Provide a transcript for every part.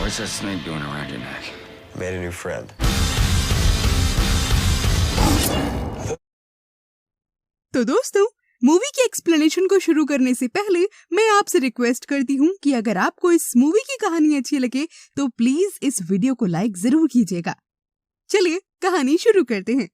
What's that snake doing around your neck? Made a new friend. तो दोस्तों, movie की explanation को शुरू करने से पहले मैं आपसे रिक्वेस्ट करती हूँ कि अगर आपको इस मूवी की कहानी अच्छी लगे तो प्लीज इस वीडियो को लाइक जरूर कीजिएगा। चलिए कहानी शुरू करते हैं।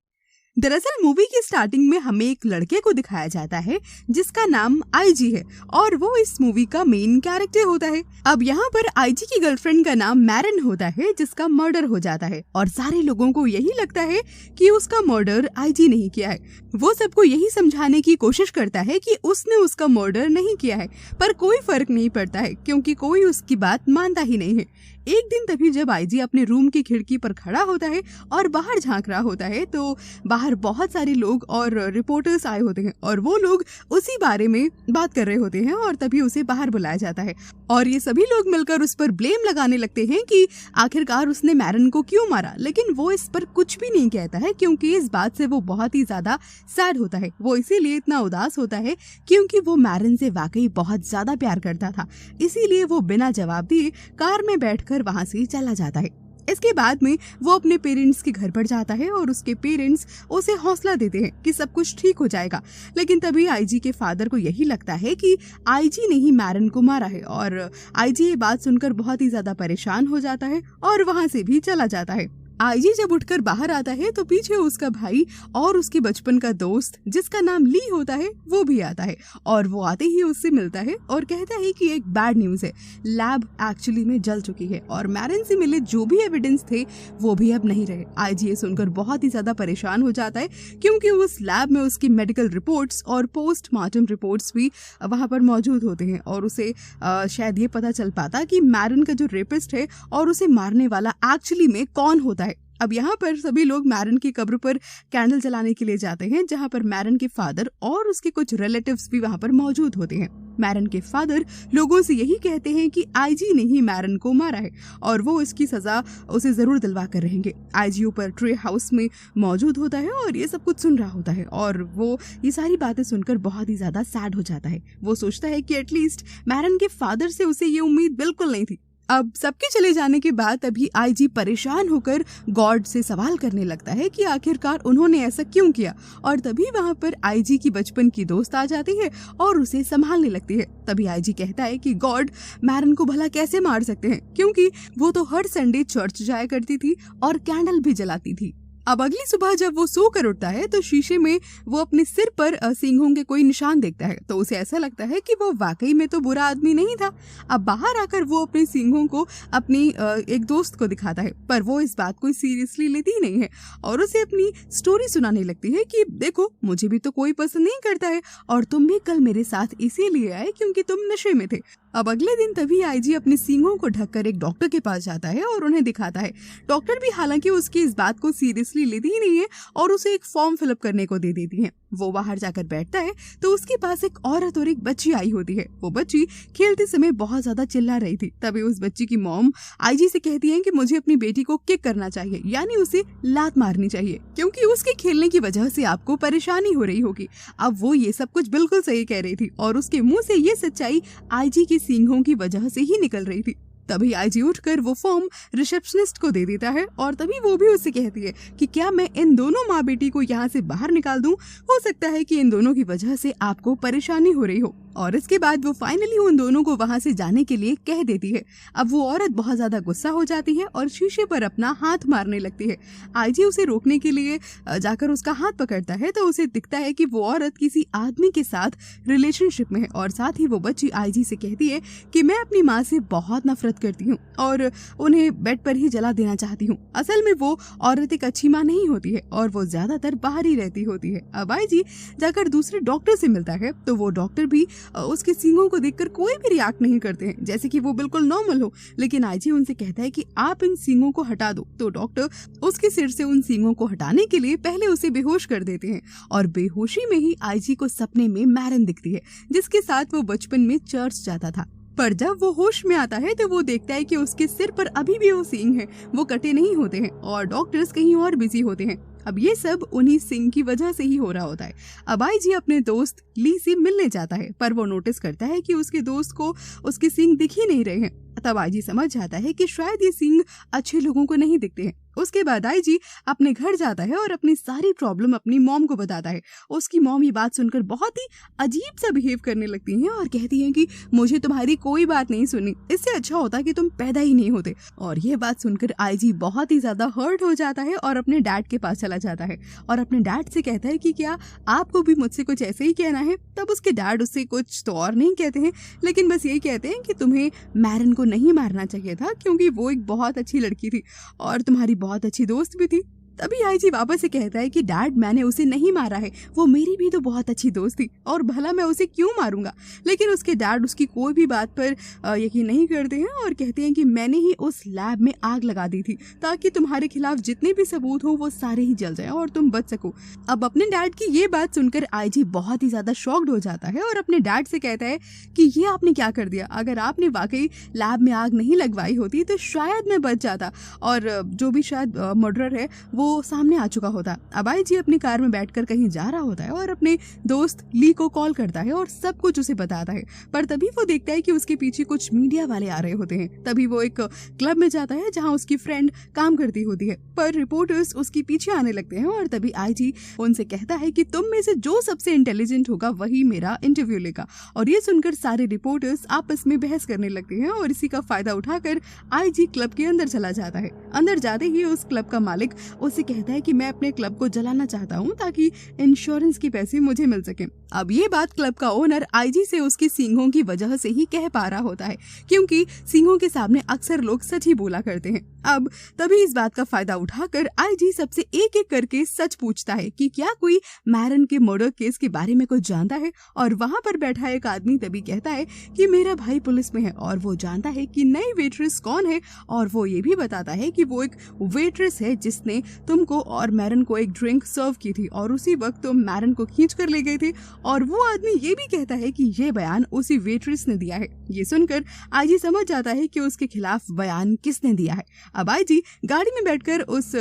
दरअसल मूवी की स्टार्टिंग में हमें एक लड़के को दिखाया जाता है जिसका नाम आईजी है और वो इस मूवी का मेन कैरेक्टर होता है। अब यहाँ पर आईजी की गर्लफ्रेंड का नाम मैरन होता है जिसका मर्डर हो जाता है और सारे लोगों को यही लगता है कि उसका मर्डर आईजी नहीं किया है। वो सबको यही समझाने की कोशिश करता है कि उसने उसका मर्डर नहीं किया है, पर कोई फर्क नहीं पड़ता है क्योंकि कोई उसकी बात मानता ही नहीं है। एक दिन तभी जब आईजी अपने रूम की खिड़की पर खड़ा होता है और बाहर झांक रहा होता है तो बाहर बहुत सारे लोग और रिपोर्टर्स आए होते हैं और वो लोग उसी बारे में बात कर रहे होते हैं और तभी उसे बाहर बुलाया जाता है और ये सभी लोग मिलकर उस पर ब्लेम लगाने लगते हैं कि आखिरकार उसने मैरन को क्यों मारा, लेकिन वो इस पर कुछ भी नहीं कहता है क्योंकि इस बात से वो बहुत ही ज्यादा सैड होता है। वो इसीलिए इतना उदास होता है क्योंकि वो मैरन से वाकई बहुत ज्यादा प्यार करता था, इसीलिए वो बिना जवाब दिए कार में बैठकर वहां से चला जाता है। इसके बाद में वो अपने पेरेंट्स के घर पर जाता है और उसके पेरेंट्स उसे हौसला देते हैं कि सब कुछ ठीक हो जाएगा, लेकिन तभी आईजी के फादर को यही लगता है कि आईजी ने ही मैरन को मारा है और आईजी ये बात सुनकर बहुत ही ज्यादा परेशान हो जाता है और वहां से भी चला जाता है। आईजी जब उठकर बाहर आता है तो पीछे उसका भाई और उसके बचपन का दोस्त जिसका नाम ली होता है वो भी आता है और वो आते ही उससे मिलता है और कहता है कि एक बैड न्यूज है, लैब एक्चुअली में जल चुकी है और मैरन से मिले जो भी एविडेंस थे वो भी अब नहीं रहे। आईजी ये सुनकर बहुत ही ज्यादा परेशान हो जाता है क्योंकि उस लैब में उसकी मेडिकल रिपोर्ट्स और पोस्टमार्टम रिपोर्ट्स भी वहां पर मौजूद होते हैं और उसे शायद ये पता चल पाता कि मैरन का जो रेपिस्ट है और उसे मारने वाला एक्चुअली में कौन होता है। अब यहाँ पर सभी लोग मैरन की कब्र पर कैंडल जलाने के लिए जाते हैं जहाँ पर मैरन के फादर और उसके कुछ रिलेटिव्स भी वहाँ पर मौजूद होते हैं। मैरन के फादर लोगों से यही कहते हैं कि आईजी ने ही मैरन को मारा है और वो इसकी सजा उसे जरूर दिलवा कर रहेंगे। आईजी ऊपर ट्रे हाउस में मौजूद होता है और ये सब कुछ सुन रहा होता है और वो ये सारी बातें सुनकर बहुत ही ज्यादा सैड हो जाता है। वो सोचता है कि एटलीस्ट मैरन के फादर से उसे ये उम्मीद बिल्कुल नहीं थी। अब सबके चले जाने के बाद अभी आईजी परेशान होकर गॉड से सवाल करने लगता है कि आखिरकार उन्होंने ऐसा क्यों किया और तभी वहां पर आईजी की बचपन की दोस्त आ जाती है और उसे संभालने लगती है। तभी आईजी कहता है कि गॉड मैरन को भला कैसे मार सकते हैं क्योंकि वो तो हर संडे चर्च जाया करती थी और कैंडल भी जलाती थी। अब अगली सुबह जब वो सो कर उठता है तो शीशे में वो अपने सिर पर सींगों के कोई निशान देखता है तो उसे ऐसा लगता है कि वो वाकई में तो बुरा आदमी नहीं था। अब बाहर आकर वो अपने सींगों को अपनी एक दोस्त को दिखाता है पर वो इस बात को सीरियसली लेती नहीं है और उसे अपनी स्टोरी सुनाने लगती है कि देखो मुझे भी तो कोई पसंद नहीं करता है और तुम भी कल मेरे साथ इसीलिए आए क्योंकि तुम नशे में थे। अब अगले दिन तभी आईजी अपने सींगों को ढककर एक डॉक्टर के पास जाता है और उन्हें दिखाता है। डॉक्टर भी हालांकि उसकी इस बात को सीरियसली लेती ही नहीं है और उसे एक फॉर्म फिलअप करने को दे देती है। वो बाहर जाकर बैठता है तो उसके पास एक औरत और एक बच्ची आई होती है। वो बच्ची खेलते समय बहुत ज्यादा चिल्ला रही थी। तभी उस बच्ची की मॉम आईजी से कहती है कि मुझे अपनी बेटी को किक करना चाहिए, यानी उसे लात मारनी चाहिए क्योंकि उसके खेलने की वजह से आपको परेशानी हो रही होगी। अब वो ये सब कुछ बिल्कुल सही कह रही थी और उसके मुंह से ये सच्चाई आईजी की सींगों की वजह से ही निकल रही थी। तभी आईजी उठकर वो फॉर्म रिसेप्शनिस्ट को दे देता है और तभी वो भी उससे कहती है कि क्या मैं इन दोनों माँ बेटी को यहाँ से बाहर निकाल दूं, हो सकता है कि इन दोनों की वजह से आपको परेशानी हो रही हो। और इसके बाद वो फाइनली उन दोनों को वहां से जाने के लिए कह देती है। अब वो औरत बहुत ज्यादा गुस्सा हो जाती है और शीशे पर अपना हाथ मारने लगती है। आईजी उसे रोकने के लिए जाकर उसका हाथ पकड़ता है तो उसे दिखता है कि वो औरत किसी आदमी के साथ रिलेशनशिप में है और साथ ही वो बच्ची आईजी से कहती है कि मैं अपनी माँ से बहुत नफरत करती हूँ और उन्हें बेड पर ही जला देना चाहती हूँ। असल में वो औरत एक अच्छी माँ नहीं होती है और वो ज्यादातर बाहर ही रहती होती है। अब आईजी जाकर दूसरे डॉक्टर से मिलता है तो वो डॉक्टर भी उसके सींगों को देखकर कोई भी रिएक्ट नहीं करते हैं, जैसे कि वो बिल्कुल नॉर्मल हो। लेकिन आईजी उनसे कहता है कि आप इन सींगों को हटा दो। तो डॉक्टर उसके सिर से उन सींगों को हटाने के लिए पहले उसे बेहोश कर देते हैं और बेहोशी में ही आईजी को सपने में मैरन दिखती है जिसके साथ वो बचपन में चर्च जाता था। पर जब वो होश में आता है तो वो देखता है कि उसके सिर पर अभी भी वो सींग हैं, वो कटे नहीं होते हैं और डॉक्टर्स कहीं और बिजी होते हैं। अब ये सब उन्हीं सिंह की वजह से ही हो रहा होता है। अब आईजी अपने दोस्त ली से मिलने जाता है पर वो नोटिस करता है कि उसके दोस्त को उसके सिंह दिख ही नहीं रहे हैं। तब आईजी समझ जाता है कि शायद ये सिंह अच्छे लोगों को नहीं दिखते हैं। उसके बाद आईजी अपने घर जाता है और अपनी सारी प्रॉब्लम अपनी मॉम को बताता है। उसकी मॉम ये बात सुनकर बहुत ही अजीब सा बिहेव करने लगती हैं और कहती हैं कि मुझे तुम्हारी कोई बात नहीं सुनी, इससे अच्छा होता कि तुम पैदा ही नहीं होते। और ये बात सुनकर आईजी बहुत ही ज्यादा हर्ट हो जाता है और अपने डैड के पास चला जाता है और अपने डैड से कहता है कि क्या आपको भी मुझसे कुछ ऐसे ही कहना है। तब उसके डैड उससे कुछ तो और नहीं कहते हैं, लेकिन बस यही कहते हैं कि तुम्हें मैरन को नहीं मारना चाहिए था क्योंकि वो एक बहुत अच्छी लड़की थी और तुम्हारी बहुत अच्छी दोस्त भी थी। तभी आईजी वापस से कहता है कि डैड मैंने उसे नहीं मारा है, वो मेरी भी तो बहुत अच्छी दोस्त थी और भला मैं उसे क्यों मारूंगा। लेकिन उसके डैड उसकी कोई भी बात पर यकीन नहीं करते हैं और कहते हैं कि मैंने ही उस लैब में आग लगा दी थी ताकि तुम्हारे खिलाफ जितने भी सबूत हो वो सारे ही जल जाएं और तुम बच सको। अब अपने डैड की ये बात सुनकर आईजी बहुत ही ज्यादा शॉक्ड हो जाता है और अपने डैड से कहता है कि ये आपने क्या कर दिया, अगर आपने वाकई लैब में आग नहीं लगवाई होती तो शायद मैं बच जाता और जो भी शायद मर्डरर है वो सामने आ चुका होता। अब आईजी अपनी कार में बैठकर कहीं जा रहा होता है और अपने दोस्त ली को कॉल करता है और सब कुछ उसे बताता है, पर तभी वो देखता है कि उसके पीछे कुछ मीडिया वाले आ रहे होते हैं। तभी वो एक क्लब में जाता है जहां उसकी फ्रेंड काम करती होती है, पर रिपोर्टर्स उसके पीछे आने लगते हैं और तभी आईजी उनसे कहता है कि तुम में से जो सबसे इंटेलिजेंट होगा वही मेरा इंटरव्यू लेगा। और ये सुनकर सारे रिपोर्टर्स आपस में बहस करने लगते हैं और इसी का फायदा उठाकर आईजी क्लब के अंदर चला जाता है। अंदर जाते ही उस क्लब का मालिक उसे कहता है कि मैं अपने क्लब को जलाना चाहता हूँ ताकि इंश्योरेंस के पैसे मुझे मिल सके। अब ये बात क्लब का ओनर आईजी से उसके सींगों की वजह से ही कह पा रहा होता है क्योंकि सींगों के सामने अक्सर लोग सच ही बोला करते हैं। अब तभी इस बात का फायदा उठाकर आईजी सबसे एक एक करके सच पूछता है कि क्या कोई मैरन के मर्डर केस के बारे में कुछ जानता है। और वहाँ पर बैठा एक आदमी तभी कहता है कि मेरा भाई पुलिस में है और वो जानता है कि नई वेट्रेस कौन है और वो ये भी बताता है कि वो एक वेट्रेस है जिसने तुमको और मैरन को एक ड्रिंक सर्व की थी और उसी वक्त तुम मैरन को खींच कर ले गए थे। और वो आदमी ये भी कहता है कि ये बयान उसी वेट्रेस ने दिया है। ये सुनकर आईजी समझ जाता है कि उसके खिलाफ बयान किसने दिया है। अब आईजी गाड़ी में बैठकर उस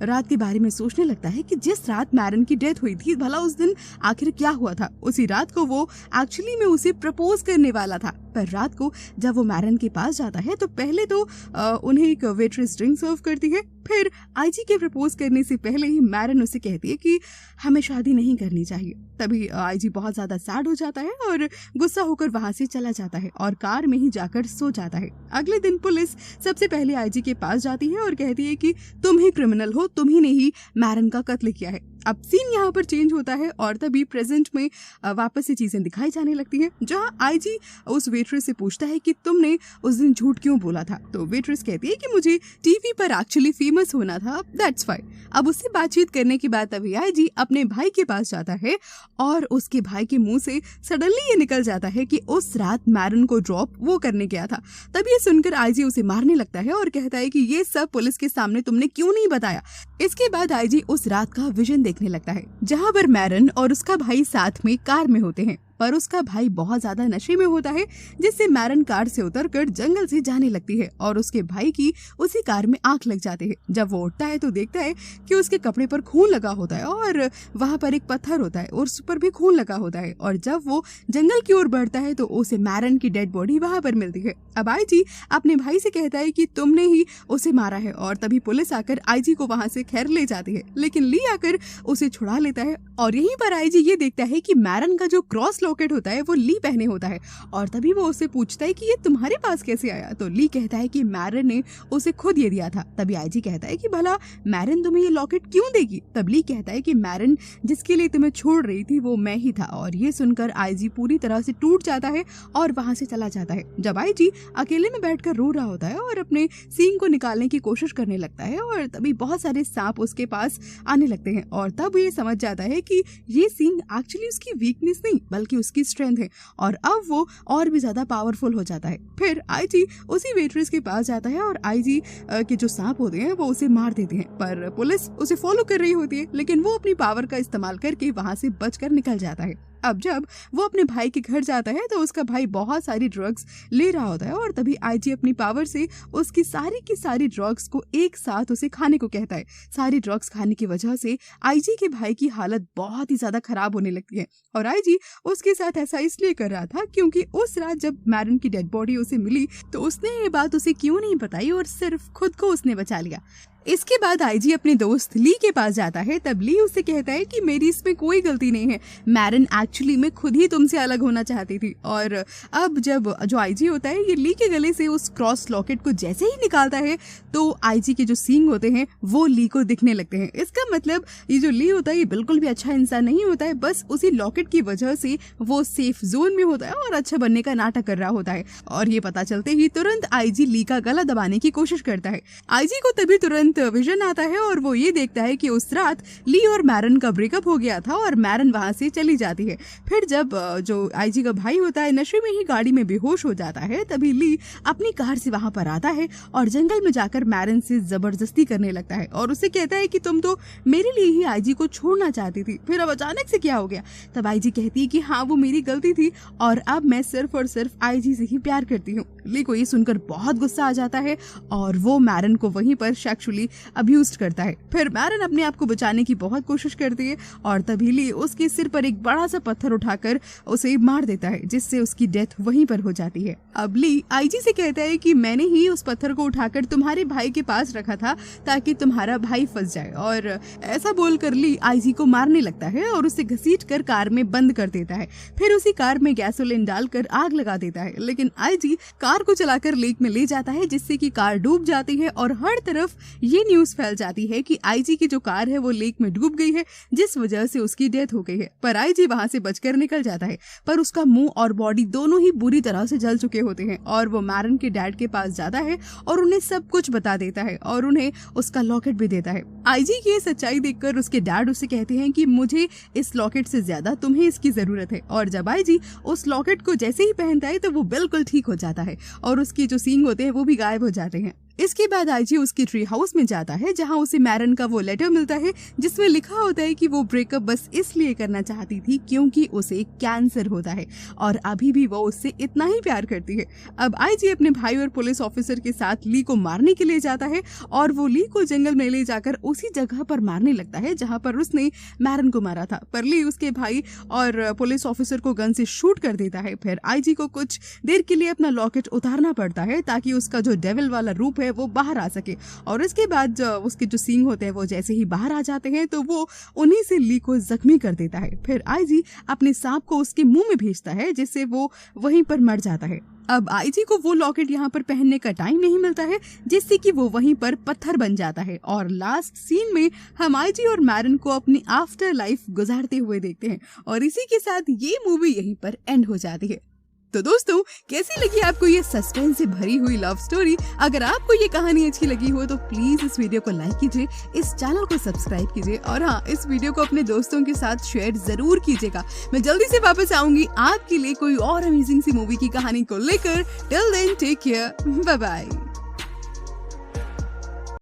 रात के बारे में सोचने लगता है कि जिस रात मैरन की डेथ हुई थी भला उस दिन आखिर क्या हुआ था। उसी रात को वो एक्चुअली में उसे प्रपोज करने वाला था, पर रात को जब वो मैरन के पास जाता है तो पहले तो उन्हें एक वेट्रेस ड्रिंक सर्व करती है, फिर आईजी के प्रपोज करने से पहले ही मैरन उसे कहती है कि हमें शादी नहीं करनी चाहिए। तभी आईजी बहुत ज्यादा सैड हो जाता है और गुस्सा होकर वहां से चला जाता है और कार में ही जाकर सो जाता है। अगले दिन पुलिस सबसे पहले आईजी के पास जाती है और कहती है कि तुम ही क्रिमिनल हो, तुम ही ने ही मैरन का कत्ल किया है। अब सीन यहाँ पर चेंज होता है और तभी प्रेजेंट में वापस से चीजें दिखाई जाने लगती हैं, जहाँ आईजी उस वेट्रेस से पूछता है कि तुमने उस दिन झूठ क्यों बोला था। तो वेट्रेस कहती है कि मुझे टीवी पर एक्चुअली फेमस होना था, दैट्स व्हाई। अब उससे बातचीत करने के बाद तभी आईजी अपने भाई के पास जाता है और उसके भाई के मुंह से सडनली ये निकल जाता है कि उस रात मैरन को ड्रॉप वो करने गया था। तब ये सुनकर आईजी उसे मारने लगता है और कहता है कि ये सब पुलिस के सामने तुमने क्यों नहीं बताया। इसके बाद आईजी उस रात का विजन देखने लगता है जहाँ पर मैरन और उसका भाई साथ में कार में होते हैं, पर उसका भाई बहुत ज्यादा नशे में होता है जिससे मैरन कार से उतरकर जंगल से जाने लगती है और उसके भाई की उसी कार में आंख लग जाती है। जब वो उठता है तो देखता है कि उसके कपड़े पर खून लगा होता है और वहाँ पर एक पत्थर होता है और उस पर भी खून लगा होता है। और जब वो जंगल की ओर बढ़ता है तो उसे मैरन की डेड बॉडी वहाँ पर मिलती है। अब आईजी अपने भाई से कहता है कि तुमने ही उसे मारा है और तभी पुलिस आकर आईजी को वहाँ से खैर ले जाती है, लेकिन ली आकर उसे छुड़ा लेता है। और यहीं पर आईजी ये देखता है कि मैरन का जो क्रॉस लॉकेट होता है वो ली पहने होता है और तभी वो उससे पूछता है कि ये तुम्हारे पास कैसे आया। तो ली कहता है कि मैरन ने उसे खुद ये दिया था। तभी आईजी कहता है कि भला मैरन तुम्हें ये लॉकेट क्यों देगी। तब ली कहता है कि मैरन जिसके लिए तुम्हें छोड़ रही थी वो मैं ही था। और ये सुनकर आईजी पूरी तरह से टूट जाता है और वहां से चला जाता है। जब आईजी अकेले में बैठकर रो रहा होता है और अपने सींग को निकालने की कोशिश करने लगता है और तभी बहुत सारे सांप उसके पास आने लगते हैं और तब ये समझ जाता है कि ये सींग एक्चुअली उसकी वीकनेस नहीं बल्कि उसकी स्ट्रेंथ है और अब वो और भी ज्यादा पावरफुल हो जाता है। फिर आईजी उसी वेट्रेस के पास जाता है और आईजी के जो सांप होते हैं वो उसे मार देते हैं, पर पुलिस उसे फॉलो कर रही होती है, लेकिन वो अपनी पावर का इस्तेमाल करके वहां से बचकर निकल जाता है। अब जब वो अपने भाई के घर जाता है तो उसका भाई बहुत सारी ड्रग्स ले रहा होता है और तभी आईजी अपनी पावर से उसकी सारी की सारी ड्रग्स को एक साथ उसे खाने को कहता है। सारी ड्रग्स खाने की वजह से आईजी के भाई की हालत बहुत ही ज्यादा खराब होने लगती है और आईजी उसके साथ ऐसा इसलिए कर रहा था क्योंकि उस रात जब मैरन की डेड बॉडी उसे मिली तो उसने ये बात उसे क्यों नहीं बताई और सिर्फ खुद को उसने बचा लिया। इसके बाद आईजी अपने दोस्त ली के पास जाता है। तब ली उसे कहता है कि मेरी इसमें कोई गलती नहीं है, मैरन एक्चुअली में खुद ही तुमसे अलग होना चाहती थी। और अब जब जो आईजी होता है ये ली के गले से उस क्रॉस लॉकेट को जैसे ही निकालता है तो आईजी के जो सींग होते हैं वो ली को दिखने लगते हैं। इसका मतलब ये जो ली होता है ये बिल्कुल भी अच्छा इंसान नहीं होता है, बस उसी लॉकेट की वजह से वो सेफ जोन में होता है और अच्छा बनने का नाटक कर रहा होता है। और ये पता चलते ही तुरंत आईजी ली का गला दबाने की कोशिश करता है। आईजी को तभी तुरंत विजन आता है और वो ये देखता है कि उस रात ली और मैरन का ब्रेकअप हो गया था और मैरन वहां से चली जाती है। फिर जब जो आईजी का भाई होता है नशे में ही गाड़ी में बेहोश हो जाता है तभी ली अपनी कार से वहां पर आता है और जंगल में जाकर मैरन से जबरदस्ती करने लगता है और उसे कहता है कि तुम तो मेरे लिए ही आईजी को छोड़ना चाहती थी, फिर अब अचानक से क्या हो गया। तब आईजी कहती है कि हाँ वो मेरी गलती थी और अब मैं सिर्फ और सिर्फ आईजी से ही प्यार करती हूँ। ली को ये सुनकर बहुत गुस्सा आ जाता है और वो मैरन को वहीं पर सेक्सुअली अब्यूज करता है। फिर मैरन अपने आप को बचाने की बहुत कोशिश करती है और तभी ली उसके सिर पर एक बड़ा सा पत्थर उठाकर उसे मार देता है जिससे उसकी डेथ वहीं पर हो जाती है। अब ली आईजी से कहता है कि मैंने ही उस पत्थर को उठाकर तुम्हारे भाई के पास रखा था ताकि तुम्हारा भाई फंस जाए। और ऐसा बोलकर ली आईजी को मारने लगता है और उसे घसीट कर कार में बंद कर देता है। फिर उसी कार में गैसोलीन डालकर आग लगा देता है, लेकिन आईजी कार को चलाकर लेक में ले जाता है जिससे कि कार डूब जाती है और हर तरफ ये न्यूज फैल जाती है कि आईजी की जो कार है वो लेक में डूब गई है जिस वजह से उसकी डेथ हो गई है। पर आईजी वहां से बचकर निकल जाता है पर उसका मुंह और बॉडी दोनों ही बुरी तरह से जल चुके होते हैं और वो मैरन के डैड के पास जाता है और उन्हें सब कुछ बता देता है और उन्हें उसका लॉकेट भी देता है। आईजी की सच्चाई देखकर उसके डैड उसे कहते हैं कि मुझे इस लॉकेट से ज्यादा तुम्हें इसकी जरूरत है। और जब आईजी उस लॉकेट को जैसे ही पहनता है तो वो बिल्कुल ठीक हो जाता है और उसके जो सींग होते हैं वो भी गायब हो जाते हैं। इसके बाद आईजी उसकी ट्री हाउस में जाता है जहां उसे मैरन का वो लेटर मिलता है जिसमें लिखा होता है कि वो ब्रेकअप बस इसलिए करना चाहती थी क्योंकि उसे कैंसर होता है और अभी भी वो उससे इतना ही प्यार करती है। अब आईजी अपने भाई और पुलिस ऑफिसर के साथ ली को मारने के लिए जाता है और वो ली को जंगल में ले जाकर उसी जगह पर मारने लगता है जहां पर उसने मैरन को मारा था। पर ली उसके भाई और पुलिस ऑफिसर को गन से शूट कर देता है। फिर आईजी को कुछ देर के लिए अपना लॉकेट उतारना पड़ता है ताकि उसका जो डेविल वाला रूप है वो बाहर आ सके और इसके बाद उसके जो सींग होते हैं वो जैसे ही बाहर आ जाते हैं तो वो उन्हीं से ली को जख्मी कर देता है। फिर आईजी अपने सांप को उसके मुंह में भेजता है जिससे वो वहीं पर मर जाता है। अब आईजी को वो लॉकेट यहाँ पर पहनने का टाइम नहीं मिलता है जिससे कि वो वहीं पर पत्थर बन जाता है और लास्ट सीन में हम आईजी और मैरन को अपनी आफ्टर लाइफ गुजारते हुए देखते हैं और इसी के साथ ये मूवी यहीं पर एंड हो जाती है। तो दोस्तों कैसी लगी आपको ये सस्पेंस से भरी हुई लव स्टोरी? अगर आपको ये कहानी अच्छी लगी हो तो प्लीज इस वीडियो को लाइक कीजिए, इस चैनल को सब्सक्राइब कीजिए और हाँ इस वीडियो को अपने दोस्तों के साथ शेयर जरूर कीजिएगा। मैं जल्दी से वापस आऊंगी आपके लिए कोई और अमेजिंग सी मूवी की कहानी को लेकर। Till then take care, bye bye.